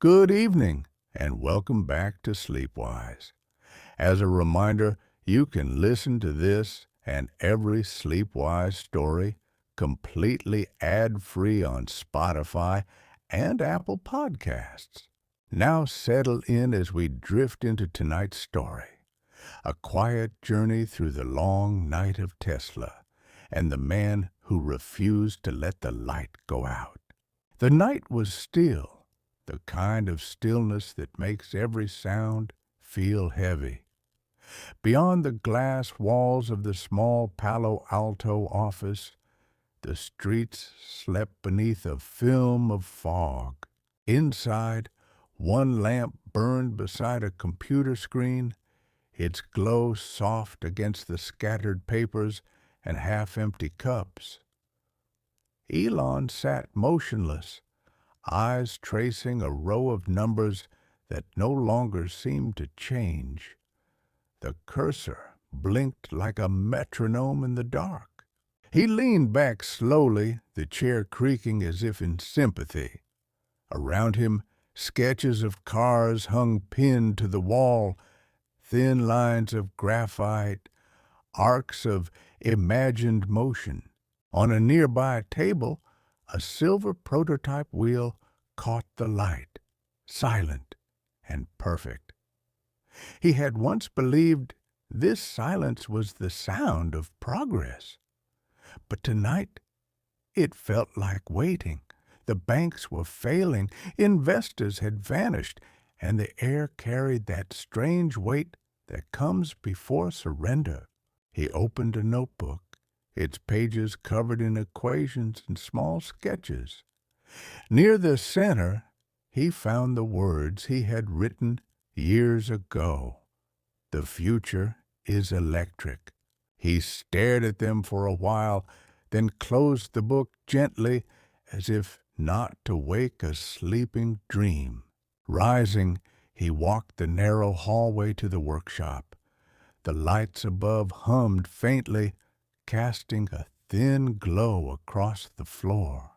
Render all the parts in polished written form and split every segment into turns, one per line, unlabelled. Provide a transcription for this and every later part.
Good evening, and welcome back to SleepWise. As a reminder, you can listen to this and every SleepWise story completely ad-free on Spotify and Apple Podcasts. Now settle in as we drift into tonight's story, a quiet journey through the long night of Tesla and the man who refused to let the light go out. The night was still, the kind of stillness that makes every sound feel heavy. Beyond the glass walls of the small Palo Alto office, the streets slept beneath a film of fog. Inside, one lamp burned beside a computer screen, its glow soft against the scattered papers and half-empty cups. Elon sat motionless, eyes tracing a row of numbers that no longer seemed to change. The cursor blinked like a metronome in the dark. He leaned back slowly, the chair creaking as if in sympathy. Around him, sketches of cars hung pinned to the wall, thin lines of graphite, arcs of imagined motion. On a nearby table, a silver prototype wheel caught the light, silent and perfect. He had once believed this silence was the sound of progress. But tonight, it felt like waiting. The banks were failing, investors had vanished, and the air carried that strange weight that comes before surrender. He opened a notebook, its pages covered in equations and small sketches. Near the center, he found the words he had written years ago. The future is electric. He stared at them for a while, then closed the book gently, as if not to wake a sleeping dream. Rising, he walked the narrow hallway to the workshop. The lights above hummed faintly, casting a thin glow across the floor.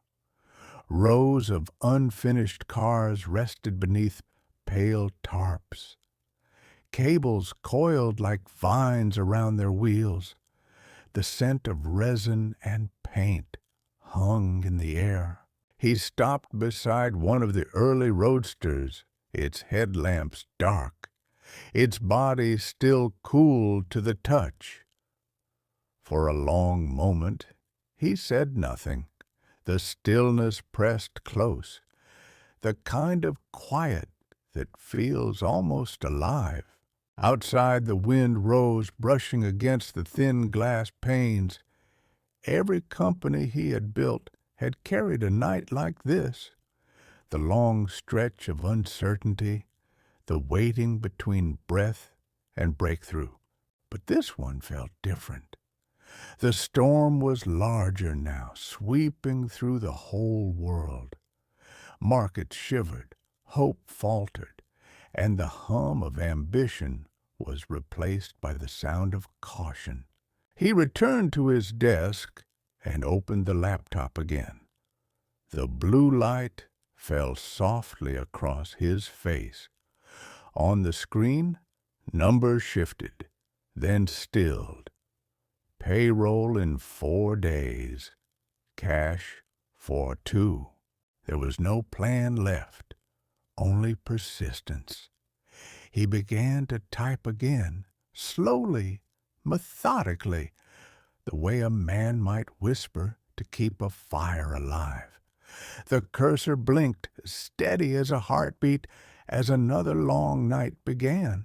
Rows of unfinished cars rested beneath pale tarps. Cables coiled like vines around their wheels. The scent of resin and paint hung in the air. He stopped beside one of the early Roadsters, its headlamps dark, its body still cool to the touch. For a long moment, he said nothing. The stillness pressed close, the kind of quiet that feels almost alive. Outside, the wind rose, brushing against the thin glass panes. Every company he had built had carried a night like this. The long stretch of uncertainty, the waiting between breath and breakthrough. But this one felt different. The storm was larger now, sweeping through the whole world. Markets shivered, hope faltered, and the hum of ambition was replaced by the sound of caution. He returned to his desk and opened the laptop again. The blue light fell softly across his face. On the screen, numbers shifted, then stilled. Payroll in 4 days. Cash for 2. There was no plan left, only persistence. He began to type again, slowly, methodically, the way a man might whisper to keep a fire alive. The cursor blinked, steady as a heartbeat, as another long night began.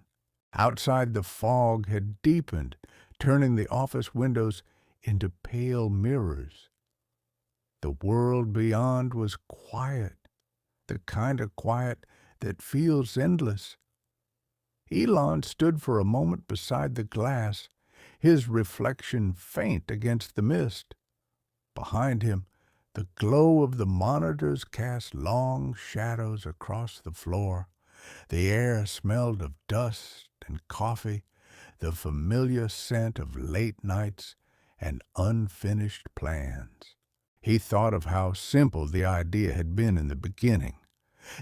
Outside, the fog had deepened, turning the office windows into pale mirrors. The world beyond was quiet, the kind of quiet that feels endless. Elon stood for a moment beside the glass, his reflection faint against the mist. Behind him, the glow of the monitors cast long shadows across the floor. The air smelled of dust and coffee, the familiar scent of late nights and unfinished plans. He thought of how simple the idea had been in the beginning.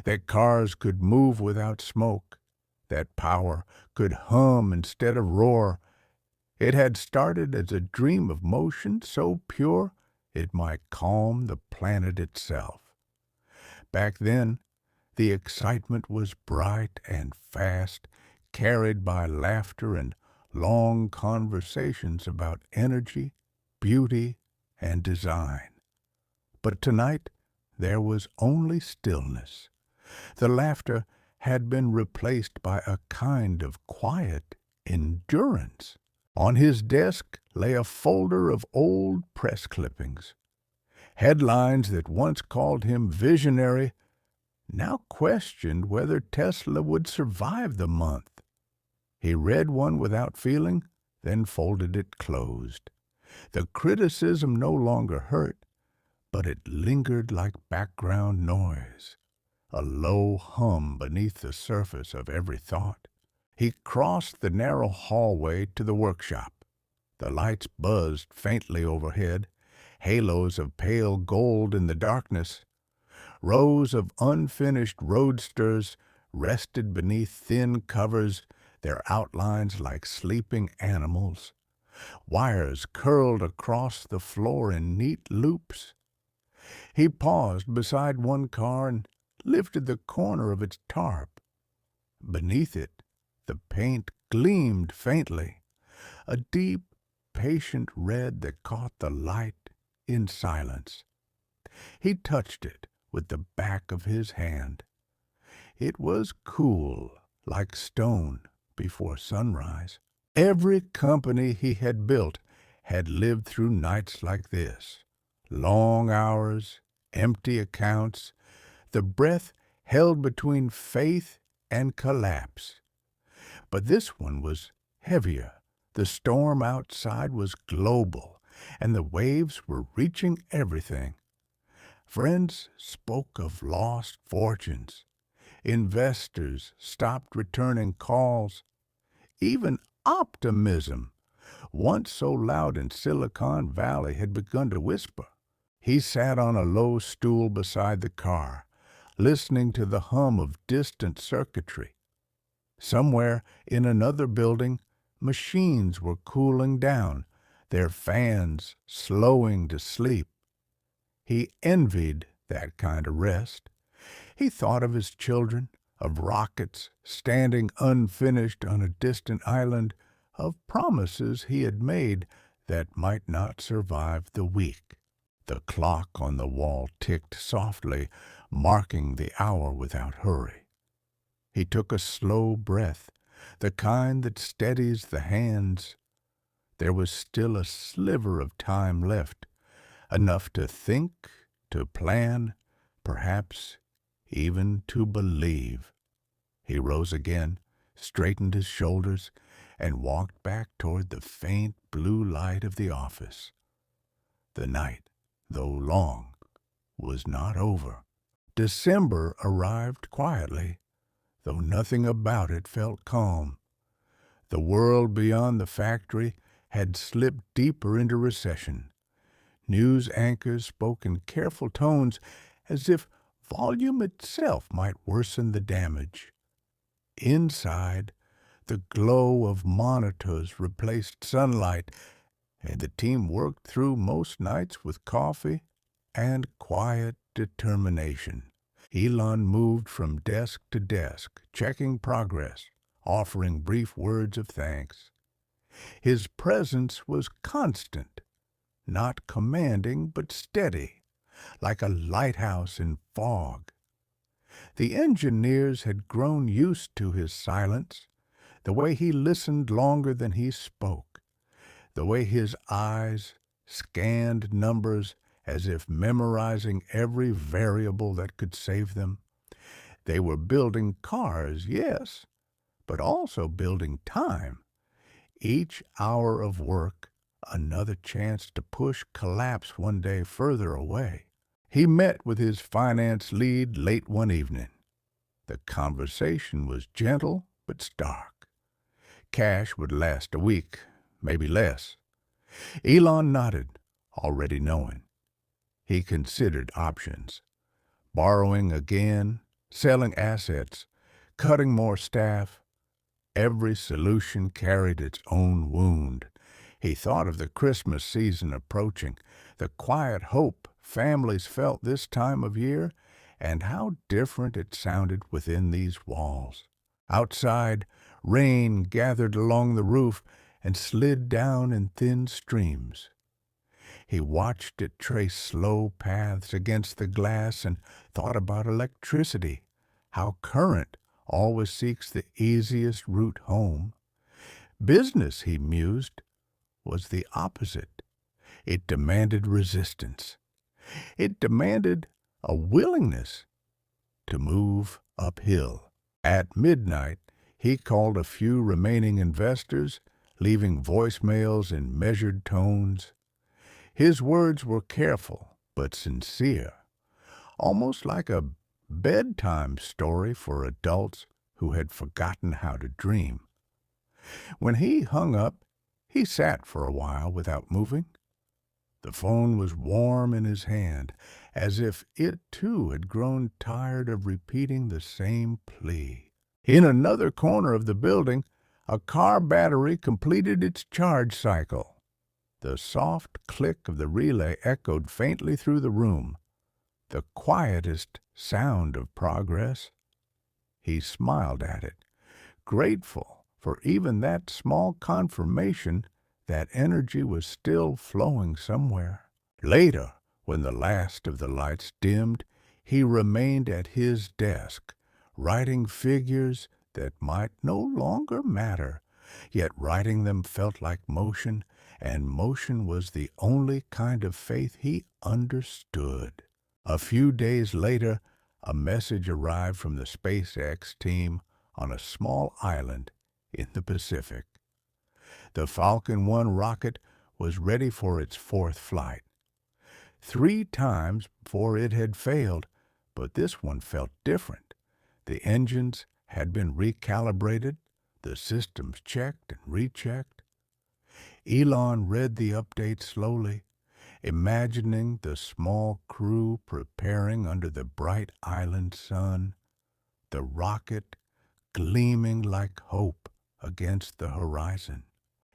that cars could move without smoke, that power could hum instead of roar. It had started as a dream of motion so pure it might calm the planet itself. Back then, the excitement was bright and fast, carried by laughter and long conversations about energy, beauty, and design. But tonight, there was only stillness. The laughter had been replaced by a kind of quiet endurance. On his desk lay a folder of old press clippings. Headlines that once called him visionary now questioned whether Tesla would survive the month. He read one without feeling, then folded it closed. The criticism no longer hurt, but it lingered like background noise, a low hum beneath the surface of every thought. He crossed the narrow hallway to the workshop. The lights buzzed faintly overhead, halos of pale gold in the darkness. Rows of unfinished roadsters rested beneath thin covers, their outlines like sleeping animals. Wires curled across the floor in neat loops. He paused beside one car and lifted the corner of its tarp. Beneath it, the paint gleamed faintly, a deep, patient red that caught the light in silence. He touched it with the back of his hand. It was cool, like stone before sunrise. Every company he had built had lived through nights like this. Long hours, empty accounts, the breath held between faith and collapse. But this one was heavier. The storm outside was global, and the waves were reaching everything. Friends spoke of lost fortunes. Investors stopped returning calls. Even optimism, once so loud in Silicon Valley, had begun to whisper. He sat on a low stool beside the car, listening to the hum of distant circuitry. Somewhere in another building, machines were cooling down, their fans slowing to sleep. He envied that kind of rest. He thought of his children, of rockets standing unfinished on a distant island, of promises he had made that might not survive the week. The clock on the wall ticked softly, marking the hour without hurry. He took a slow breath, the kind that steadies the hands. There was still a sliver of time left, enough to think, to plan, perhaps even to believe. He rose again, straightened his shoulders, and walked back toward the faint blue light of the office. The night, though long, was not over. December arrived quietly, though nothing about it felt calm. The world beyond the factory had slipped deeper into recession. News anchors spoke in careful tones, as if volume itself might worsen the damage. Inside, the glow of monitors replaced sunlight, and the team worked through most nights with coffee and quiet determination. Elon moved from desk to desk, checking progress, offering brief words of thanks. His presence was constant, not commanding but steady, like a lighthouse in fog. The engineers had grown used to his silence, the way he listened longer than he spoke, the way his eyes scanned numbers as if memorizing every variable that could save them. They were building cars, yes, but also building time. Each hour of work, another chance to push collapse one day further away. He met with his finance lead late one evening. The conversation was gentle but stark. Cash would last a week, maybe less. Elon nodded, already knowing. He considered options. Borrowing again, selling assets, cutting more staff. Every solution carried its own wound. He thought of the Christmas season approaching, the quiet hope families felt this time of year, and how different it sounded within these walls. Outside, rain gathered along the roof and slid down in thin streams. He watched it trace slow paths against the glass and thought about electricity, how current always seeks the easiest route home. Business, he mused, was the opposite. It demanded resistance. It demanded a willingness to move uphill. At midnight, he called a few remaining investors, leaving voicemails in measured tones. His words were careful but sincere, almost like a bedtime story for adults who had forgotten how to dream. When he hung up, he sat for a while without moving. The phone was warm in his hand, as if it too had grown tired of repeating the same plea. In another corner of the building, a car battery completed its charge cycle. The soft click of the relay echoed faintly through the room, the quietest sound of progress. He smiled at it, grateful for even that small confirmation that energy was still flowing somewhere. Later, when the last of the lights dimmed, he remained at his desk, writing figures that might no longer matter, yet writing them felt like motion, and motion was the only kind of faith he understood. A few days later, a message arrived from the SpaceX team on a small island in the Pacific. The Falcon 1 rocket was ready for its fourth flight. 3 times before it had failed, but this one felt different. The engines had been recalibrated, the systems checked and rechecked. Elon read the update slowly, imagining the small crew preparing under the bright island sun, the rocket gleaming like hope against the horizon.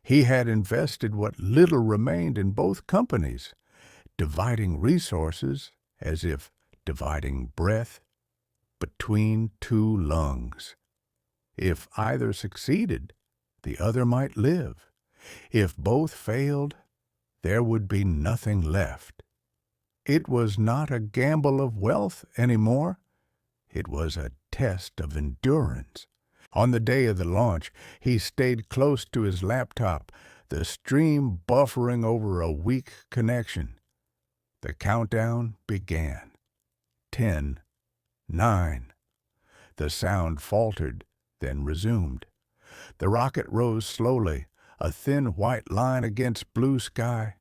He had invested what little remained in both companies, dividing resources as if dividing breath between 2 lungs. If either succeeded, the other might live. If both failed, there would be nothing left. It was not a gamble of wealth anymore. It was a test of endurance. On the day of the launch, he stayed close to his laptop, the stream buffering over a weak connection. The countdown began. 10, 9. The sound faltered, then resumed. The rocket rose slowly, a thin white line against blue sky.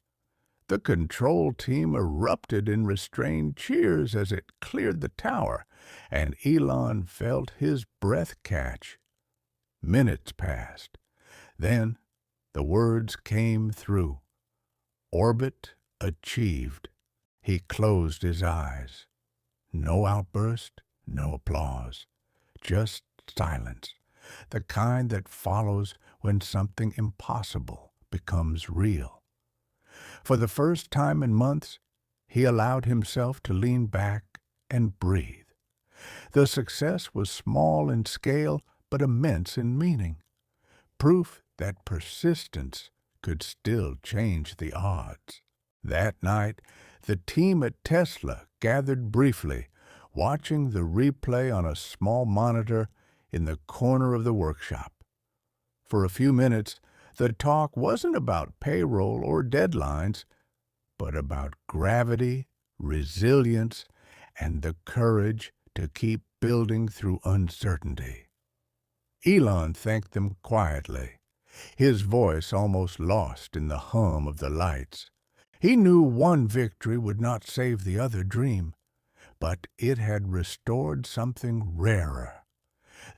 The control team erupted in restrained cheers as it cleared the tower, and Elon felt his breath catch. Minutes passed. Then the words came through. Orbit achieved. He closed his eyes. No outburst, no applause. Just silence, the kind that follows when something impossible becomes real. For the first time in months, he allowed himself to lean back and breathe. The success was small in scale, but immense in meaning. Proof that persistence could still change the odds. That night, the team at Tesla gathered briefly, watching the replay on a small monitor in the corner of the workshop. For a few minutes, the talk wasn't about payroll or deadlines, but about gravity, resilience, and the courage to keep building through uncertainty. Elon thanked them quietly, his voice almost lost in the hum of the lights. He knew one victory would not save the other dream, but it had restored something rarer,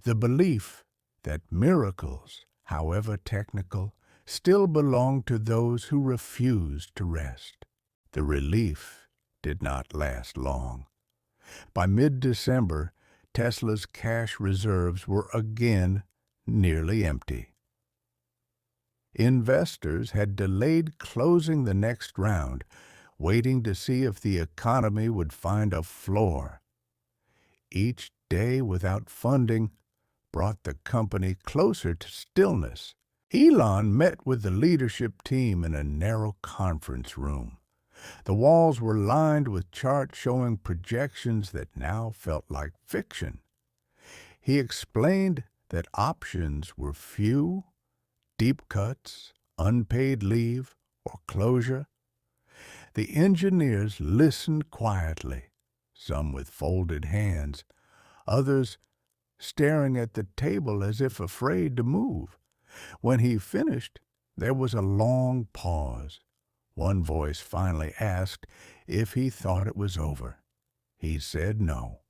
the belief that miracles, however technical, still belong to those who refuse to rest. The relief did not last long. By mid-December, Tesla's cash reserves were again nearly empty. Investors had delayed closing the next round, waiting to see if the economy would find a floor. Each day without funding brought the company closer to stillness. Elon met with the leadership team in a narrow conference room. The walls were lined with charts showing projections that now felt like fiction. He explained that options were few, deep cuts, unpaid leave, or closure. The engineers listened quietly, some with folded hands, others staring at the table as if afraid to move. When he finished, there was a long pause. One voice finally asked if he thought it was over. He said no,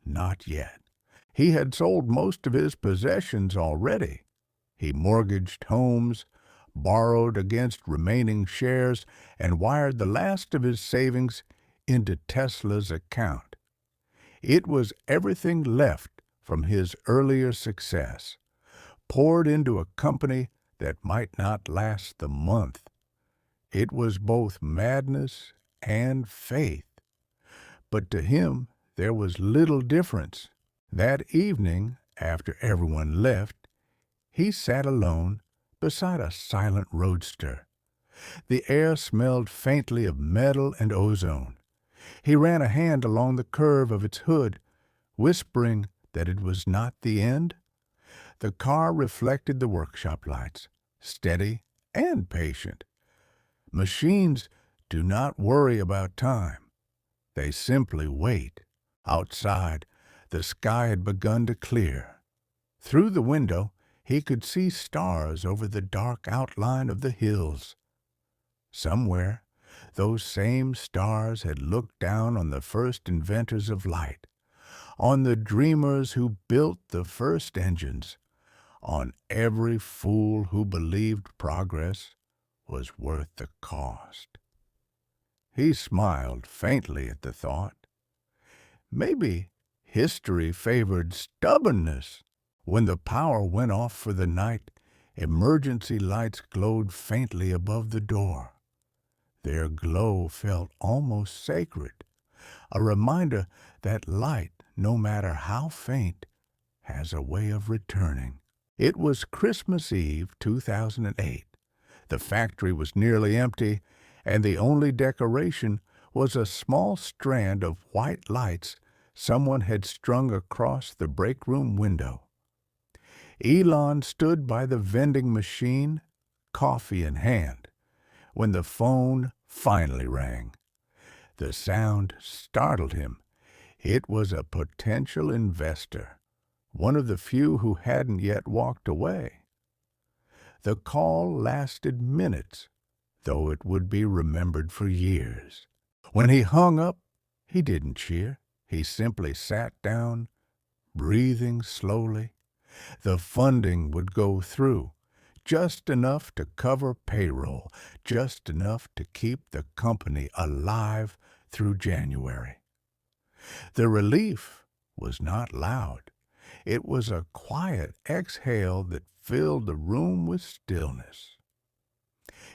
not yet. He had sold most of his possessions already. He mortgaged homes, borrowed against remaining shares, and wired the last of his savings into Tesla's account. It was everything left from his earlier success, poured into a company that might not last the month. It was both madness and faith. But to him, there was little difference. That evening, after everyone left, he sat alone beside a silent roadster. The air smelled faintly of metal and ozone. He ran a hand along the curve of its hood, whispering that it was not the end. The car reflected the workshop lights, steady and patient. Machines do not worry about time. They simply wait. Outside, the sky had begun to clear. Through the window, he could see stars over the dark outline of the hills. Somewhere, those same stars had looked down on the first inventors of light, on the dreamers who built the first engines, on every fool who believed progress was worth the cost. He smiled faintly at the thought. Maybe history favored stubbornness. When the power went off for the night, emergency lights glowed faintly above the door. Their glow felt almost sacred, a reminder that light, no matter how faint, has a way of returning. It was Christmas Eve, 2008. The factory was nearly empty, and the only decoration was a small strand of white lights someone had strung across the break room window. Elon stood by the vending machine, coffee in hand, when the phone finally rang. The sound startled him. It was a potential investor, one of the few who hadn't yet walked away. The call lasted minutes, though it would be remembered for years. When he hung up, he didn't cheer. He simply sat down, breathing slowly. The funding would go through, just enough to cover payroll, just enough to keep the company alive through January. The relief was not loud. It was a quiet exhale that filled the room with stillness.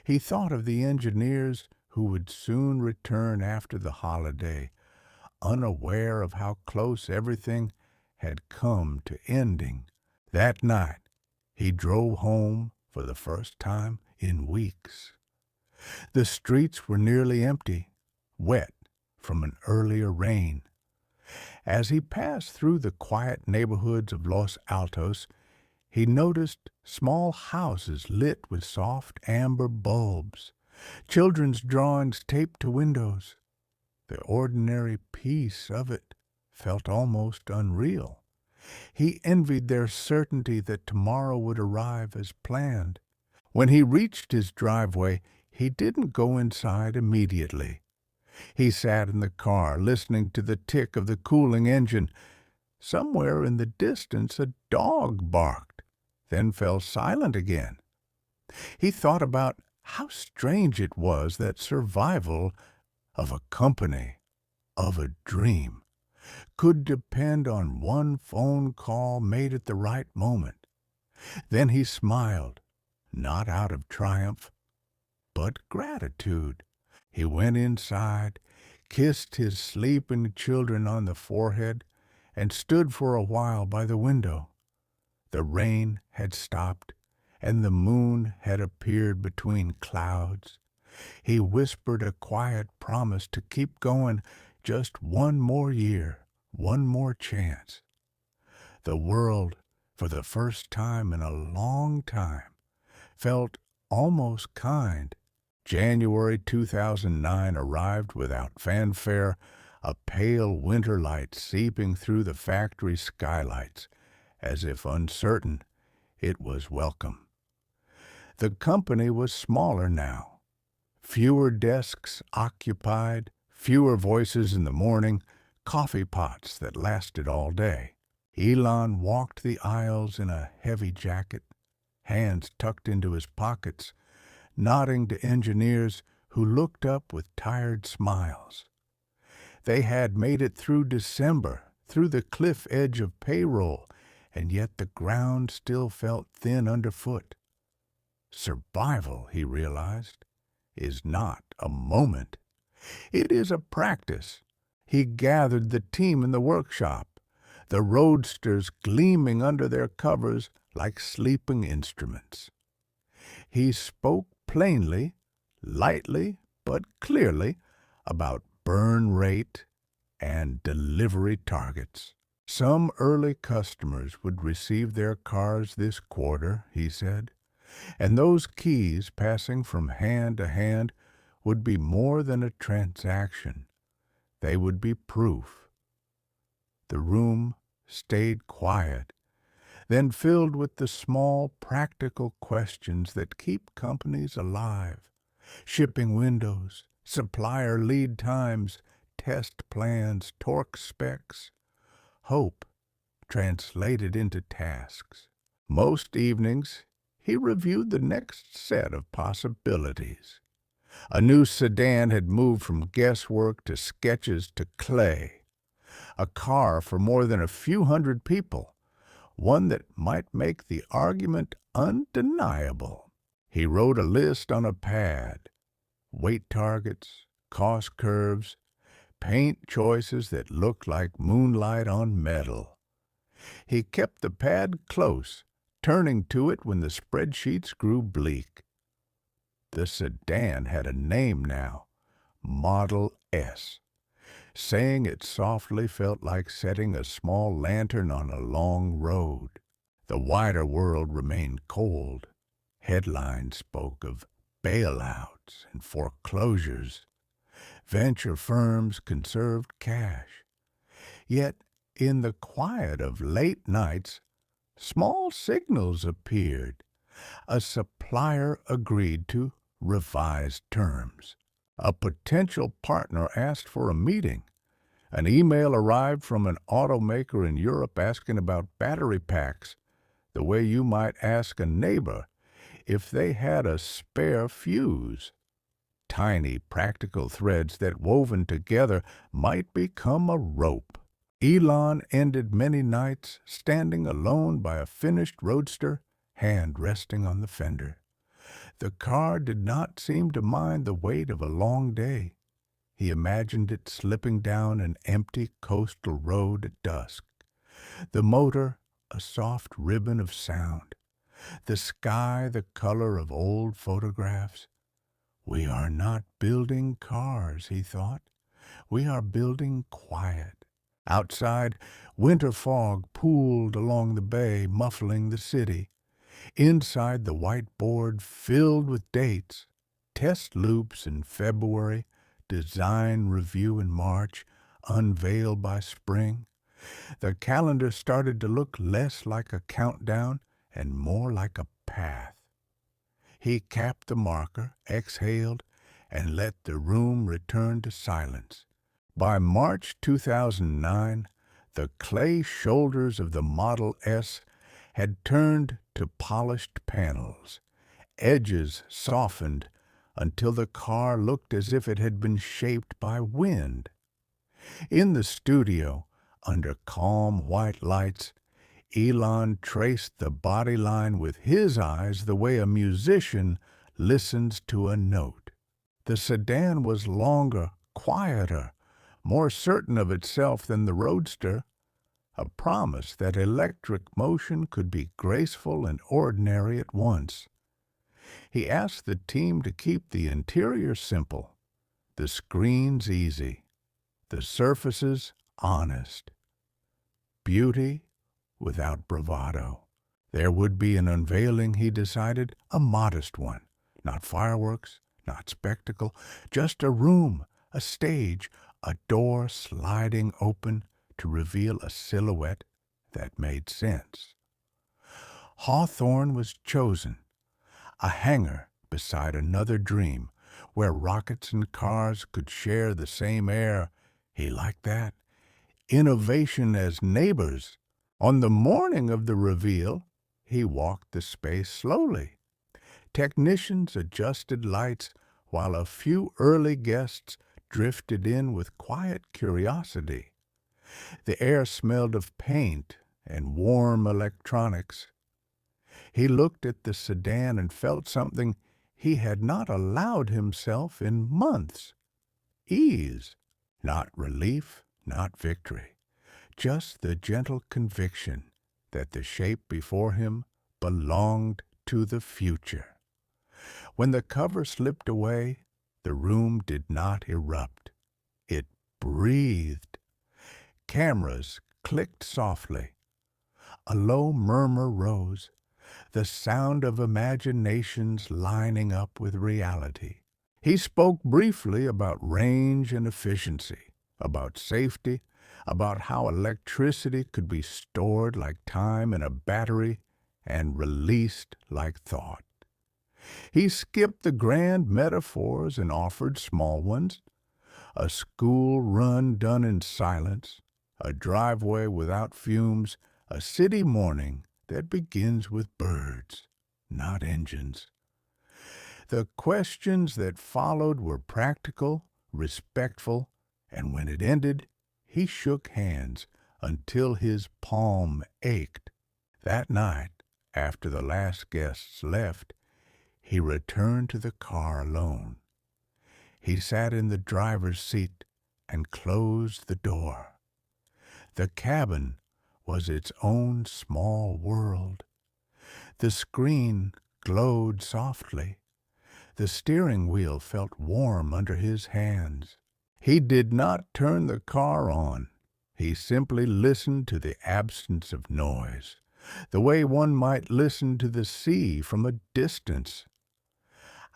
He thought of the engineers who would soon return after the holiday, unaware of how close everything had come to ending. That night, he drove home for the first time in weeks. The streets were nearly empty, wet from an earlier rain. As he passed through the quiet neighborhoods of Los Altos, he noticed small houses lit with soft amber bulbs, children's drawings taped to windows. The ordinary peace of it felt almost unreal. He envied their certainty that tomorrow would arrive as planned. When he reached his driveway, he didn't go inside immediately. He sat in the car, listening to the tick of the cooling engine. Somewhere in the distance, a dog barked, then fell silent again. He thought about how strange it was that survival of a company, of a dream, could depend on one phone call made at the right moment. Then he smiled, not out of triumph, but gratitude. He went inside, kissed his sleeping children on the forehead, and stood for a while by the window. The rain had stopped, and the moon had appeared between clouds. He whispered a quiet promise to keep going just one more year, one more chance. The world, for the first time in a long time, felt almost kind. January 2009 arrived without fanfare, a pale winter light seeping through the factory skylights, as if uncertain it was welcome. The company was smaller now. Fewer desks occupied, fewer voices in the morning, coffee pots that lasted all day. Elon walked the aisles in a heavy jacket, hands tucked into his pockets, nodding to engineers who looked up with tired smiles. They had made it through December, through the cliff edge of payroll, and yet the ground still felt thin underfoot. Survival, he realized, is not a moment. It is a practice. He gathered the team in the workshop, the Roadsters gleaming under their covers like sleeping instruments. He spoke plainly, lightly, but clearly about burn rate and delivery targets. Some early customers would receive their cars this quarter, he said, and those keys passing from hand to hand would be more than a transaction. They would be proof. The room stayed quiet, then filled with the small, practical questions that keep companies alive. Shipping windows, supplier lead times, test plans, torque specs. Hope translated into tasks. Most evenings, he reviewed the next set of possibilities. A new sedan had moved from guesswork to sketches to clay. A car for more than a few hundred people, one that might make the argument undeniable. He wrote a list on a pad, weight targets, cost curves, paint choices that looked like moonlight on metal. He kept the pad close, turning to it when the spreadsheets grew bleak. The sedan had a name now, Model S. Saying it softly felt like setting a small lantern on a long road. The wider world remained cold. Headlines spoke of bailouts and foreclosures. Venture firms conserved cash. Yet, in the quiet of late nights, small signals appeared. A supplier agreed to revised terms. A potential partner asked for a meeting. An email arrived from an automaker in Europe asking about battery packs, the way you might ask a neighbor if they had a spare fuse. Tiny, practical threads that, woven together, might become a rope. Elon ended many nights standing alone by a finished Roadster, hand resting on the fender. The car did not seem to mind the weight of a long day. He imagined it slipping down an empty coastal road at dusk. The motor, a soft ribbon of sound. The sky, the color of old photographs. We are not building cars, he thought. We are building quiet. Outside, winter fog pooled along the bay, muffling the city. Inside, the whiteboard filled with dates. Test loops in February, design review in March, unveiled by spring. The calendar started to look less like a countdown and more like a path. He capped the marker, exhaled, and let the room return to silence. By March 2009, the clay shoulders of the Model S had turned to polished panels. Edges softened until the car looked as if it had been shaped by wind. In the studio, Under calm white lights, Elon traced the body line with his eyes the way a musician listens to a note. The sedan was longer, quieter, more certain of itself than the Roadster, a promise that electric motion could be graceful and ordinary at once. He asked the team to keep the interior simple, the screens easy, the surfaces honest. Beauty without bravado. There would be an unveiling, he decided, a modest one. Not fireworks, not spectacle, just a room, a stage, a door sliding open to reveal a silhouette that made sense. Hawthorne was chosen, a hangar beside another dream, where rockets and cars could share the same air. He liked that. Innovation as neighbors. On the morning of the reveal, he walked the space slowly. Technicians adjusted lights while a few early guests drifted in with quiet curiosity. The air smelled of paint and warm electronics. He looked at the sedan and felt something he had not allowed himself in months. Ease, not relief, not victory, just the gentle conviction that the shape before him belonged to the future. When the cover slipped away, the room did not erupt. It breathed. Cameras clicked softly. A low murmur rose, the sound of imaginations lining up with reality. He spoke briefly about range and efficiency, about safety, about how electricity could be stored like time in a battery and released like thought. He skipped the grand metaphors and offered small ones. A school run done in silence, a driveway without fumes, a city morning that begins with birds, not engines. The questions that followed were practical, respectful, and when it ended, he shook hands until his palm ached. That night, after the last guests left, he returned to the car alone. He sat in the driver's seat and closed the door. The cabin was its own small world. The screen glowed softly. The steering wheel felt warm under his hands. He did not turn the car on. He simply listened to the absence of noise, the way one might listen to the sea from a distance.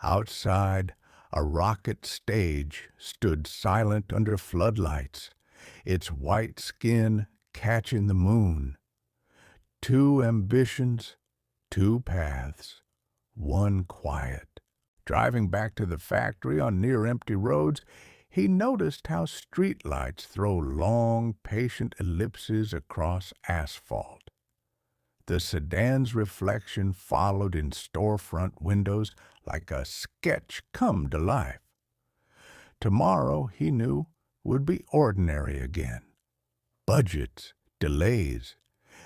Outside, a rocket stage stood silent under floodlights, its white skin catching the moon. Two ambitions, two paths, one quiet. Driving back to the factory on near-empty roads, he noticed how streetlights throw long, patient ellipses across asphalt. The sedan's reflection followed in storefront windows like a sketch come to life. Tomorrow, he knew, would be ordinary again. Budgets, delays,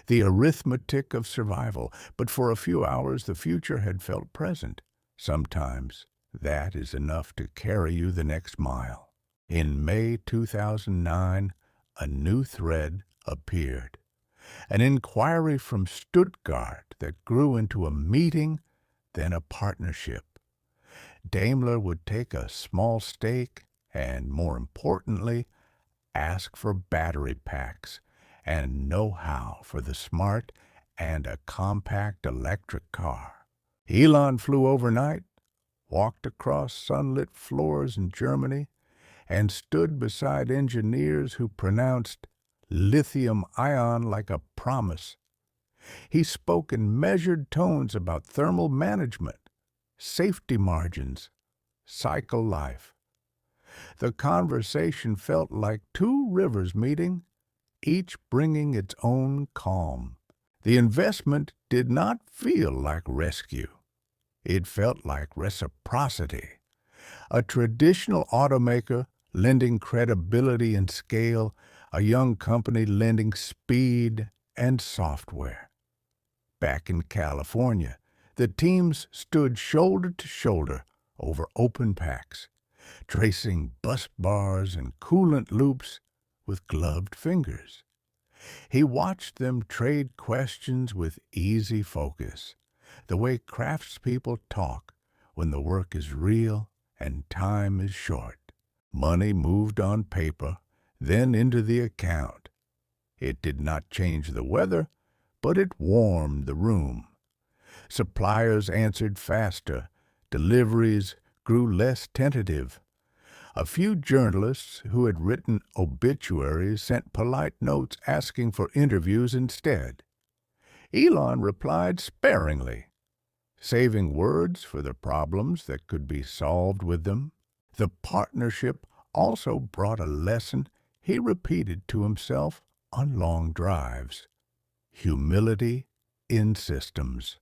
the arithmetic of survival, but for a few hours the future had felt present. Sometimes that is enough to carry you the next mile. In May 2009, a new thread appeared. An inquiry from Stuttgart that grew into a meeting, then a partnership. Daimler would take a small stake and, more importantly, ask for battery packs and know-how for the smart and a compact electric car. Elon flew overnight, walked across sunlit floors in Germany, and stood beside engineers who pronounced lithium-ion like a promise. He spoke in measured tones about thermal management, safety margins, cycle life. The conversation felt like two rivers meeting, each bringing its own calm. The investment did not feel like rescue. It felt like reciprocity. A traditional automaker lending credibility and scale, a young company lending speed and software. Back in California, the teams stood shoulder to shoulder over open packs, tracing bus bars and coolant loops with gloved fingers. He watched them trade questions with easy focus, the way craftspeople talk when the work is real and time is short. Money moved on paper, then into the account. It did not change the weather, but it warmed the room. Suppliers answered faster. Deliveries grew less tentative. A few journalists who had written obituaries sent polite notes asking for interviews instead. Elon replied sparingly, saving words for the problems that could be solved with them. The partnership also brought a lesson he repeated to himself on long drives: humility in systems.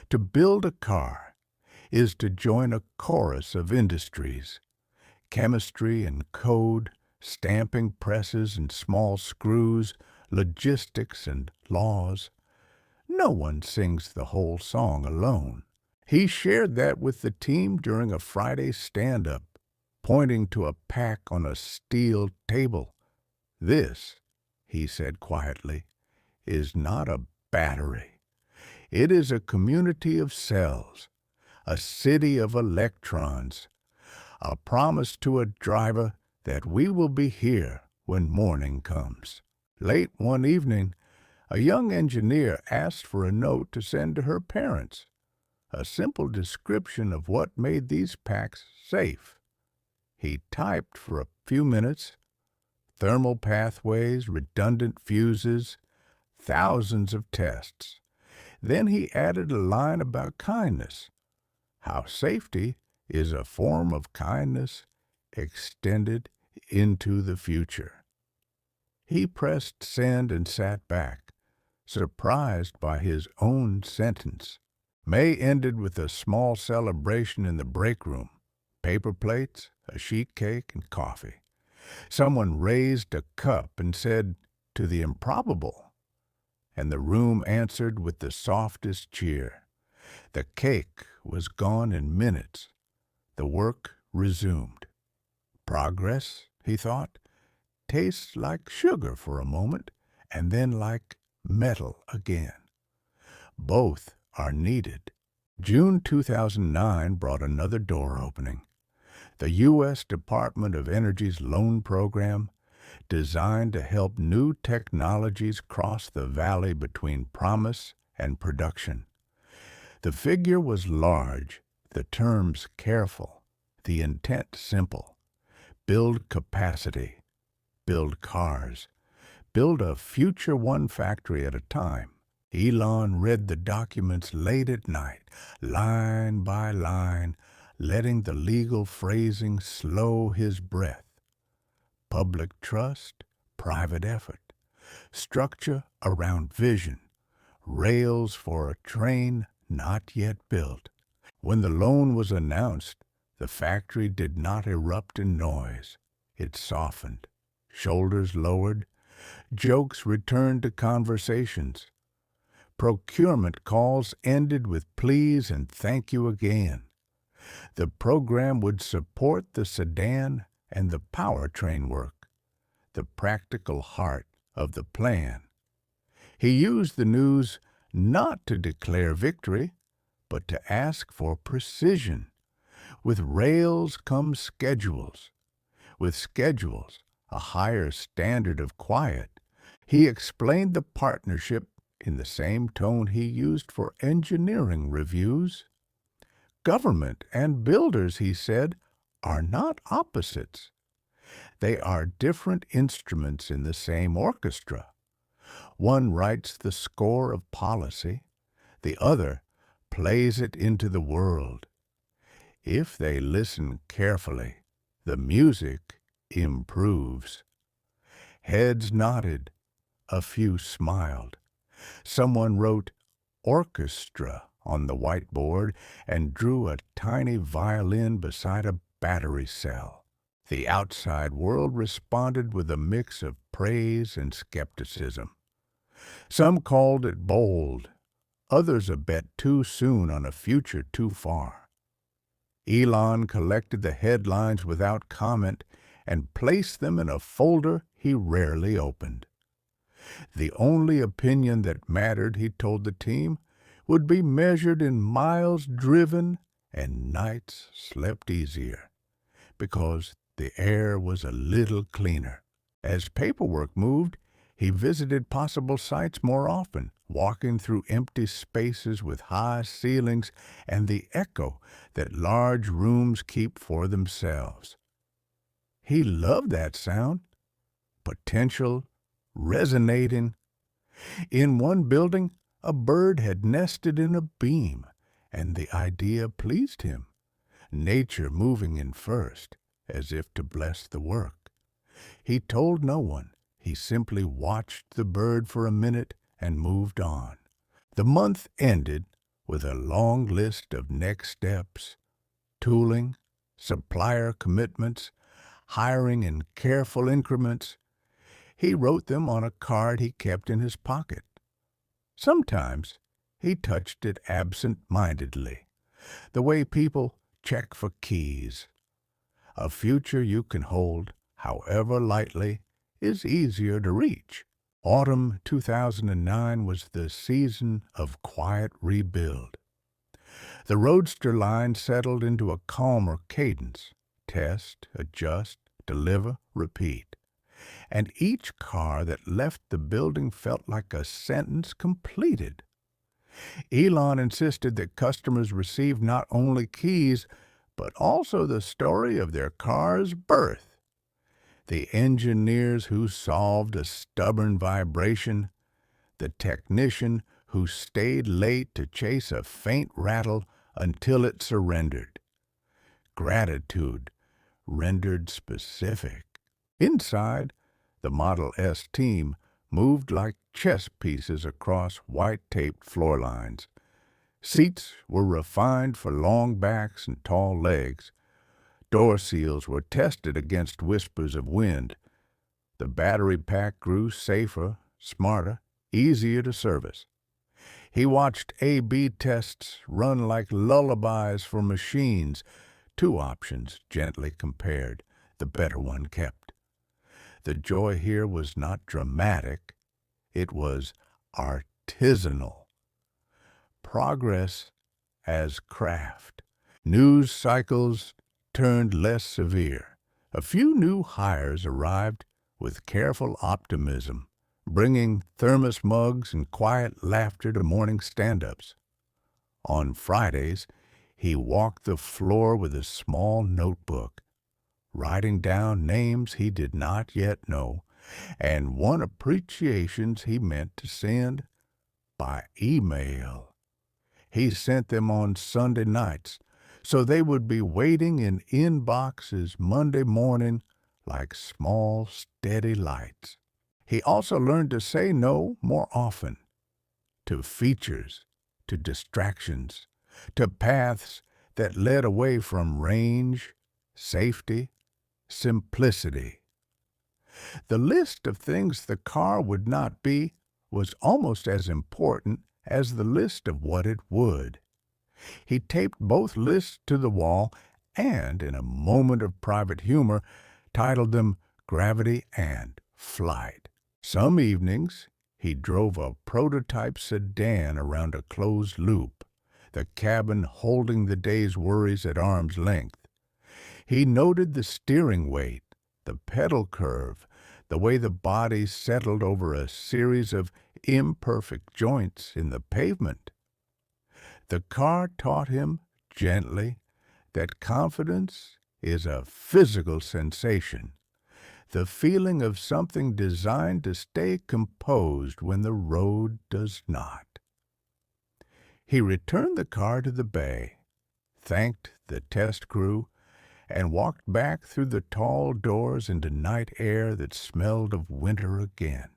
To build a car is to join a chorus of industries: chemistry and code, stamping presses and small screws, logistics and laws. No one sings the whole song alone. He shared that with the team during a Friday stand-up, pointing to a pack on a steel table. "This," he said quietly, "is not a battery. It is a community of cells, a city of electrons, a promise to a driver that we will be here when morning comes." Late one evening, a young engineer asked for a note to send to her parents, a simple description of what made these packs safe. He typed for a few minutes: thermal pathways, redundant fuses, thousands of tests. Then he added a line about kindness, how safety is a form of kindness extended into the future. He pressed send and sat back, surprised by his own sentence. May ended with a small celebration in the break room: paper plates, a sheet cake, and coffee. Someone raised a cup and said, "To the improbable," and the room answered with the softest cheer. The cake was gone in minutes. The work resumed. Progress, he thought, tastes like sugar for a moment, and then like metal again. Both are needed. June 2009 brought another door opening. The U.S. Department of Energy's loan program, designed to help new technologies cross the valley between promise and production. The figure was large, the terms careful, the intent simple: build capacity, build cars, build a future one factory at a time. Elon read the documents late at night, line by line, letting the legal phrasing slow his breath. Public trust, private effort, structure around vision, rails for a train not yet built. When the loan was announced, the factory did not erupt in noise. It softened, shoulders lowered, jokes returned to conversations. Procurement calls ended with please and thank you again. The program would support the sedan and the powertrain work, the practical heart of the plan. He used the news not to declare victory, but to ask for precision. With rails come schedules. With schedules, a higher standard of quiet. He explained the partnership in the same tone he used for engineering reviews. Government and builders, he said, are not opposites. They are different instruments in the same orchestra. One writes the score of policy, the other plays it into the world. If they listen carefully, the music improves. Heads nodded, a few smiled. Someone wrote orchestra on the whiteboard and drew a tiny violin beside a battery cell. The outside world responded with a mix of praise and skepticism. Some called it bold, others a bet too soon on a future too far. Elon collected the headlines without comment and placed them in a folder he rarely opened. The only opinion that mattered, he told the team, would be measured in miles driven and nights slept easier, because the air was a little cleaner. As paperwork moved, he visited possible sites more often, walking through empty spaces with high ceilings and the echo that large rooms keep for themselves. He loved that sound, potential, resonating. In one building, a bird had nested in a beam, and the idea pleased him, nature moving in first, as if to bless the work. He told no one. He simply watched the bird for a minute and moved on. The month ended with a long list of next steps: tooling, supplier commitments, hiring in careful increments. He wrote them on a card he kept in his pocket. Sometimes he touched it absent-mindedly, the way people check for keys. A future you can hold, however lightly, is easier to reach. Autumn 2009 was the season of quiet rebuild. The Roadster line settled into a calmer cadence: test, adjust, deliver, repeat. And each car that left the building felt like a sentence completed. Elon insisted that customers receive not only keys, but also the story of their car's birth. The engineers who solved a stubborn vibration, the technician who stayed late to chase a faint rattle until it surrendered. Gratitude rendered specific. Inside, the Model S team moved like chess pieces across white-taped floor lines. Seats were refined for long backs and tall legs. Door seals were tested against whispers of wind. The battery pack grew safer, smarter, easier to service. He watched A/B tests run like lullabies for machines. Two options gently compared. The better one kept. The joy here was not dramatic. It was artisanal. Progress as craft. News cycles turned less severe. A few new hires arrived with careful optimism, bringing thermos mugs and quiet laughter to morning stand-ups. On Fridays, he walked the floor with a small notebook, writing down names he did not yet know and won appreciations he meant to send by email. He sent them on Sunday nights, so they would be waiting in inboxes Monday morning like small, steady lights. He also learned to say no more often, to features, to distractions, to paths that led away from range, safety, simplicity. The list of things the car would not be was almost as important as the list of what it would. He taped both lists to the wall and, in a moment of private humor, titled them Gravity and Flight. Some evenings, he drove a prototype sedan around a closed loop, the cabin holding the day's worries at arm's length. He noted the steering weight, the pedal curve, the way the body settled over a series of imperfect joints in the pavement. The car taught him, gently, that confidence is a physical sensation, the feeling of something designed to stay composed when the road does not. He returned the car to the bay, thanked the test crew, and walked back through the tall doors into night air that smelled of winter again.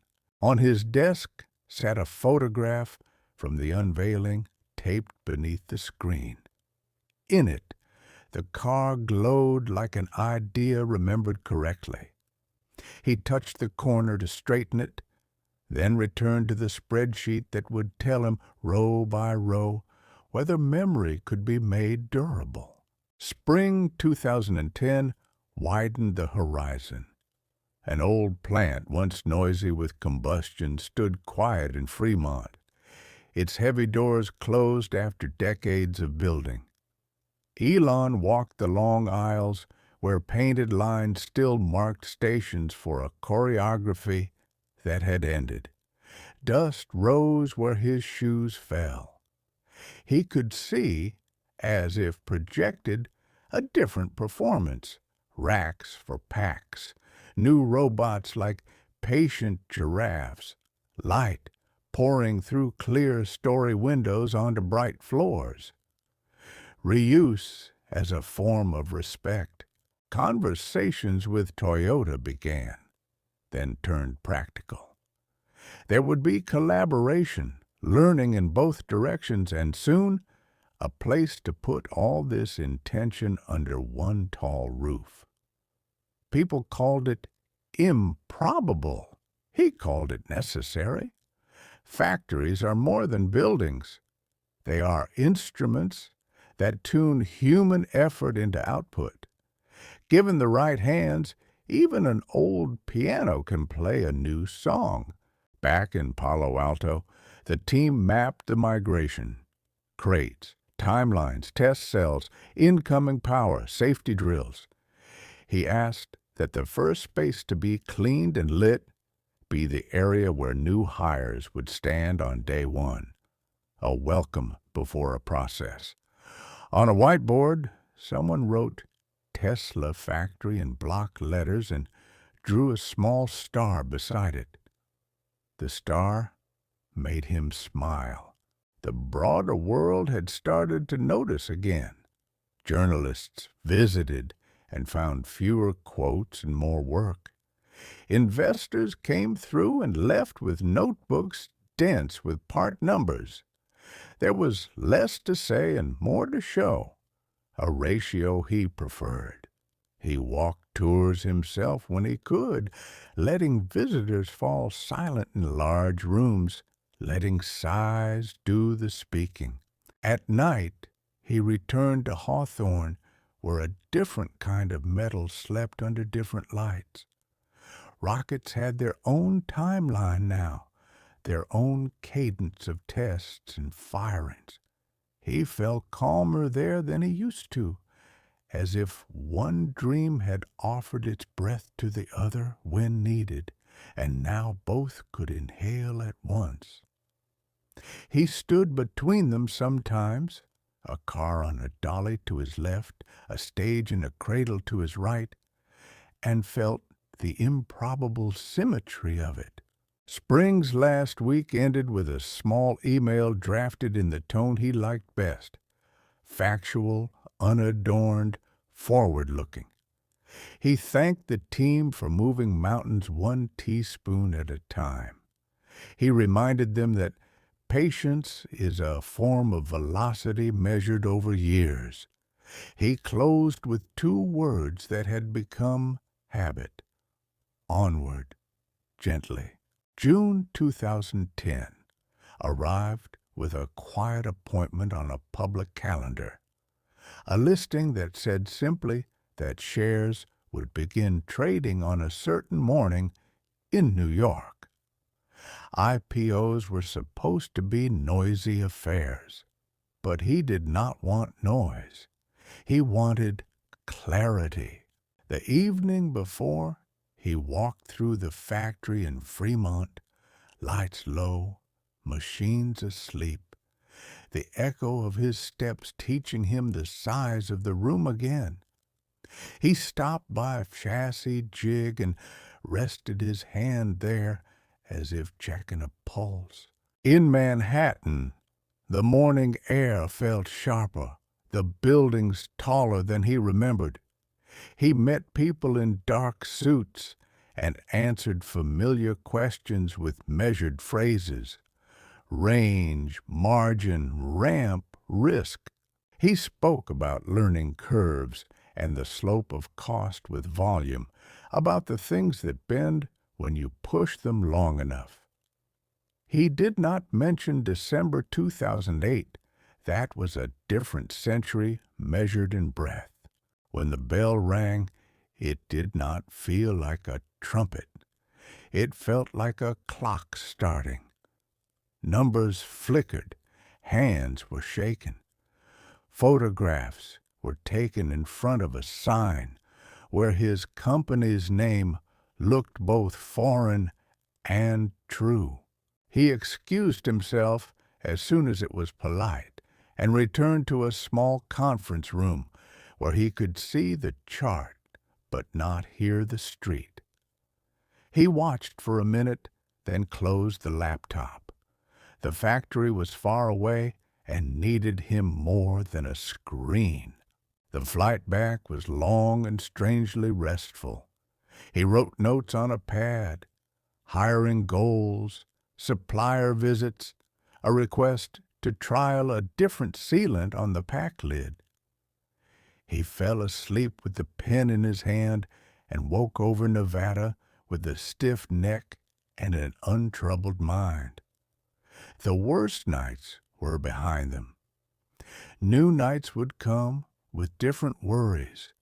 On his desk sat a photograph from the unveiling taped beneath the screen. In it, The car glowed like an idea remembered correctly. He touched the corner to straighten it, then returned to the spreadsheet that would tell him, row by row, whether memory could be made durable. Spring 2010 widened the horizon. An old plant, once noisy with combustion, stood quiet in Fremont, its heavy doors closed after decades of building. Elon walked the long aisles where painted lines still marked stations for a choreography that had ended. Dust rose where his shoes fell. He could see, as if projected, a different performance. Racks for packs, new robots like patient giraffes, light pouring through clear story windows onto bright floors. Reuse as a form of respect. Conversations with Toyota began, then turned practical. There would be collaboration, learning in both directions, and soon a place to put all this intention under one tall roof. People called it improbable. He called it necessary. Factories are more than buildings. They are instruments that tune human effort into output. Given the right hands, even an old piano can play a new song. Back in Palo Alto, the team mapped the migration. Crates, timelines, test cells, incoming power, safety drills. He asked that the first space to be cleaned and lit be the area where new hires would stand on day one. A welcome before a process. On a whiteboard, someone wrote Tesla factory in block letters and drew a small star beside it. The star made him smile. The broader world had started to notice again. Journalists visited and found fewer quotes and more work. Investors came through and left with notebooks dense with part numbers. There was less to say and more to show, a ratio he preferred. He walked tours himself when he could, letting visitors fall silent in large rooms, letting sighs do the speaking. At night, he returned to Hawthorne, where a different kind of metal slept under different lights. Rockets had their own timeline now, their own cadence of tests and firings. He felt calmer there than he used to, as if one dream had offered its breath to the other when needed, and now both could inhale at once. He stood between them sometimes, a car on a dolly to his left, a stage and a cradle to his right, and felt the improbable symmetry of it. Spring's last week ended with a small email drafted in the tone he liked best. Factual, unadorned, forward-looking. He thanked the team for moving mountains one teaspoon at a time. He reminded them that patience is a form of velocity measured over years. He closed with two words that had become habit. Onward, gently. June 2010 arrived with a quiet appointment on a public calendar. A listing that said simply that shares would begin trading on a certain morning in New York. IPOs were supposed to be noisy affairs, but he did not want noise. He wanted clarity. The evening before, he walked through the factory in Fremont, lights low, machines asleep, the echo of his steps teaching him the size of the room again. He stopped by a chassis jig and rested his hand there as if checking a pulse. In Manhattan, the morning air felt sharper, the buildings taller than he remembered. He met people in dark suits and answered familiar questions with measured phrases. Range, margin, ramp, risk. He spoke about learning curves and the slope of cost with volume, about the things that bend when you push them long enough. He did not mention December 2008. That was a different century measured in breath. When the bell rang, it did not feel like a trumpet. It felt like a clock starting. Numbers flickered. Hands were shaken. Photographs were taken in front of a sign where his company's name looked both foreign and true. He excused himself as soon as it was polite and returned to a small conference room where he could see the chart but not hear the street. He watched for a minute, then closed the laptop. The factory was far away and needed him more than a screen. The flight back was long and strangely restful. He wrote notes on a pad, hiring goals, supplier visits, a request to trial a different sealant on the pack lid. He fell asleep with the pen in his hand and woke over Nevada with a stiff neck and an untroubled mind. The worst nights were behind them. New nights would come with different worries,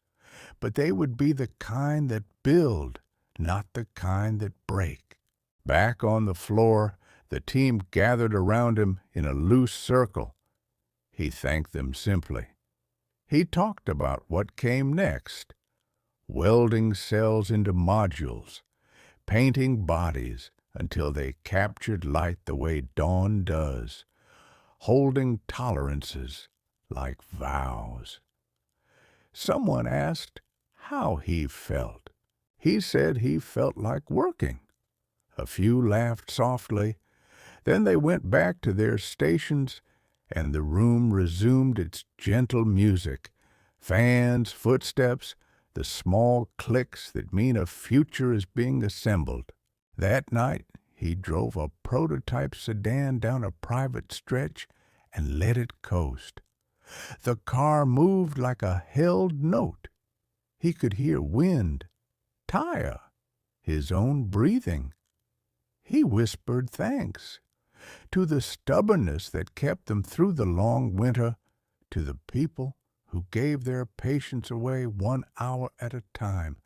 but they would be the kind that build, not the kind that break. Back on the floor, the team gathered around him in a loose circle. He thanked them simply. He talked about what came next: welding cells into modules, painting bodies until they captured light the way dawn does, holding tolerances like vows. Someone asked how he felt. He said he felt like working. A few laughed softly. Then they went back to their stations, and the room resumed its gentle music, fans, footsteps, the small clicks that mean a future is being assembled. That night he drove a prototype sedan down a private stretch and let it coast. The car moved like a held note. He could hear wind, tire, his own breathing. He whispered thanks to the stubbornness that kept them through the long winter, to the people who gave their patience away 1 hour at a time,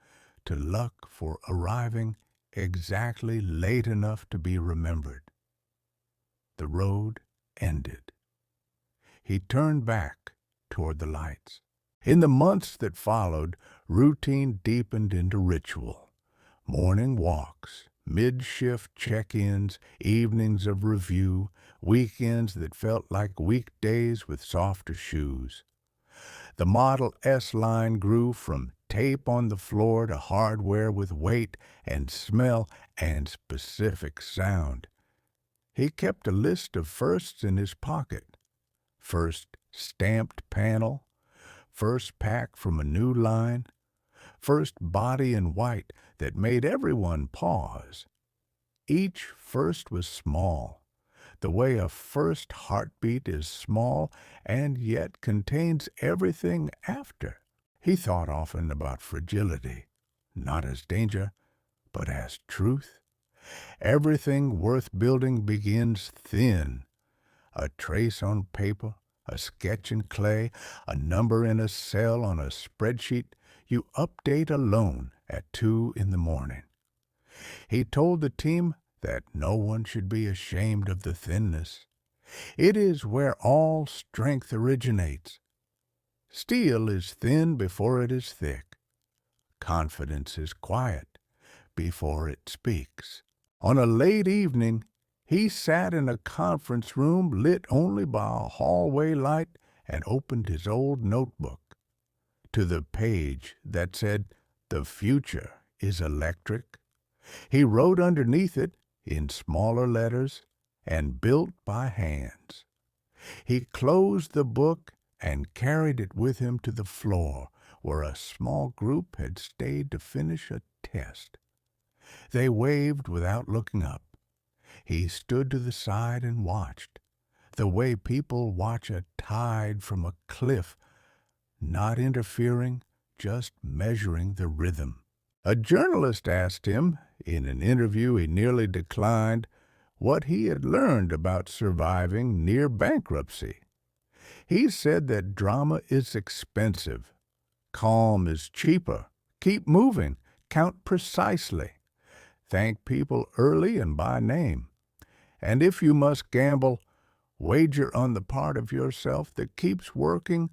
to luck for arriving exactly late enough to be remembered. The road ended. He turned back toward the lights. In the months that followed, routine deepened into ritual. Morning walks, mid-shift check-ins, evenings of review, weekends that felt like weekdays with softer shoes. The Model S line grew from tape on the floor to hardware with weight and smell and specific sound. He kept a list of firsts in his pocket. First stamped panel, first pack from a new line, first body in white that made everyone pause. Each first was small, the way a first heartbeat is small and yet contains everything after. He thought often about fragility, not as danger, but as truth. Everything worth building begins thin. A trace on paper, a sketch in clay, a number in a cell on a spreadsheet you update alone at 2 in the morning. He told the team that no one should be ashamed of the thinness. It is where all strength originates. Steel is thin before it is thick. Confidence is quiet before it speaks. On a late evening, he sat in a conference room lit only by a hallway light and opened his old notebook. To the page that said, "The future is electric," he wrote underneath it, in smaller letters, "and built by hands." He closed the book and carried it with him to the floor, where a small group had stayed to finish a test. They waved without looking up. He stood to the side and watched. the way people watch a tide from a cliff, not interfering, just measuring the rhythm. A journalist asked him, in an interview he nearly declined, what he had learned about surviving near bankruptcy. He said that drama is expensive, calm is cheaper, keep moving, count precisely, thank people early and by name, and if you must gamble, wager on the part of yourself that keeps working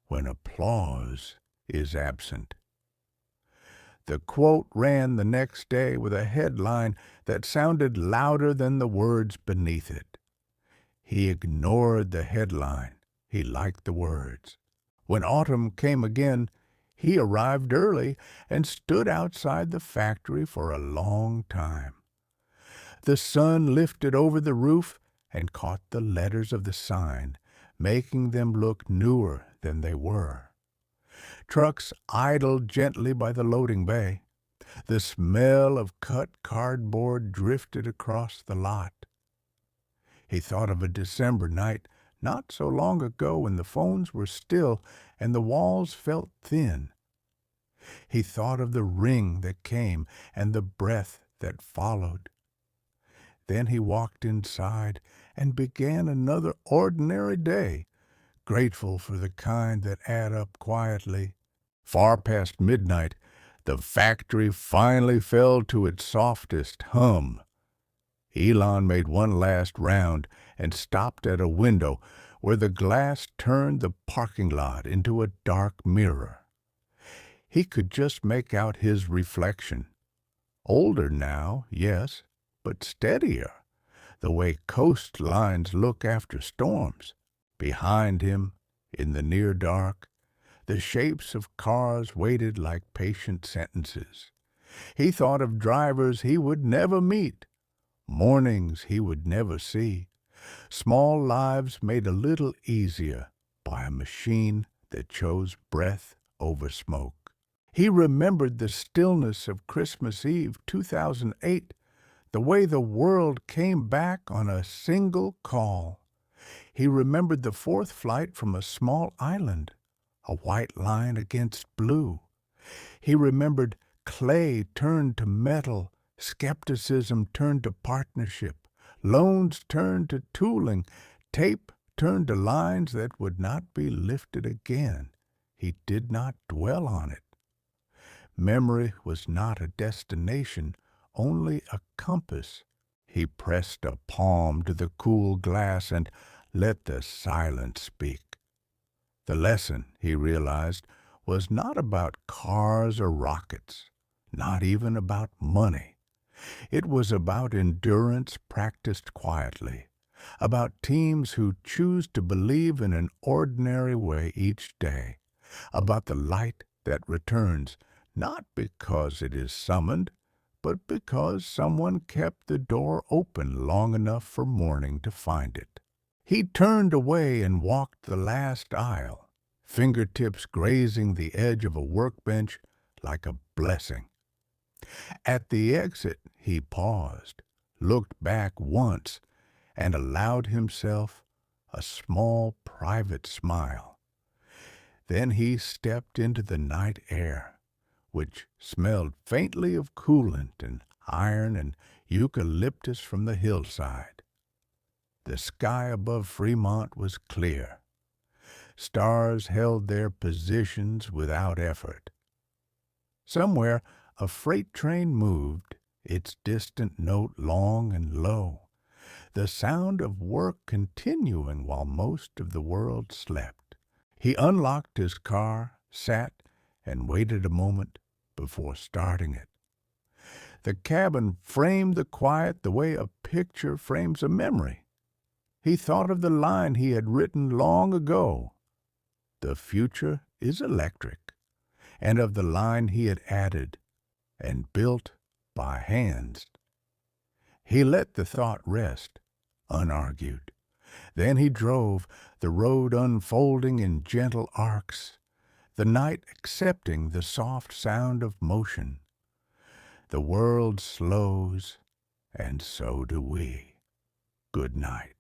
when applause is absent. The quote ran the next day with a headline that sounded louder than the words beneath it. He ignored the headline. He liked the words. When autumn came again, he arrived early and stood outside the factory for a long time. The sun lifted over the roof and caught the letters of the sign, making them look newer than they were. Trucks idled gently by the loading bay. The smell of cut cardboard drifted across the lot. He thought of a December night not so long ago when the phones were still and the walls felt thin. He thought of the ring that came and the breath that followed. Then he walked inside and began another ordinary day, grateful for the kind that add up quietly. Far past midnight, the factory finally fell to its softest hum. Elon made one last round and stopped at a window where the glass turned the parking lot into a dark mirror. He could just make out his reflection. Older now, yes, but steadier, the way coastlines look after storms. Behind him, in the near dark, the shapes of cars waited like patient sentences. He thought of drivers he would never meet, mornings he would never see, small lives made a little easier by a machine that chose breath over smoke. He remembered the stillness of Christmas Eve 2008, the way the world came back on a single call. He remembered the fourth flight from a small island, a white line against blue. He remembered clay turned to metal, skepticism turned to partnership, loans turned to tooling, tape turned to lines that would not be lifted again. He did not dwell on it. Memory was not a destination, only a compass. He pressed a palm to the cool glass and let the silence speak. The lesson, he realized, was not about cars or rockets, not even about money. It was about endurance practiced quietly, about teams who choose to believe in an ordinary way each day, about the light that returns, not because it is summoned, but because someone kept the door open long enough for morning to find it. He turned away and walked the last aisle, fingertips grazing the edge of a workbench like a blessing. At the exit, he paused, looked back once, and allowed himself a small private smile. Then he stepped into the night air, which smelled faintly of coolant and iron and eucalyptus from the hillside. The sky above Fremont was clear. Stars held their positions without effort. Somewhere, a freight train moved, its distant note long and low, the sound of work continuing while most of the world slept. He unlocked his car, sat, and waited a moment before starting it. The cabin framed the quiet the way a picture frames a memory. He thought of the line he had written long ago, "The future is electric," and of the line he had added and built by hands. He let the thought rest, unargued. Then he drove, the road unfolding in gentle arcs, the night accepting the soft sound of motion. The world slows, and so do we. Good night.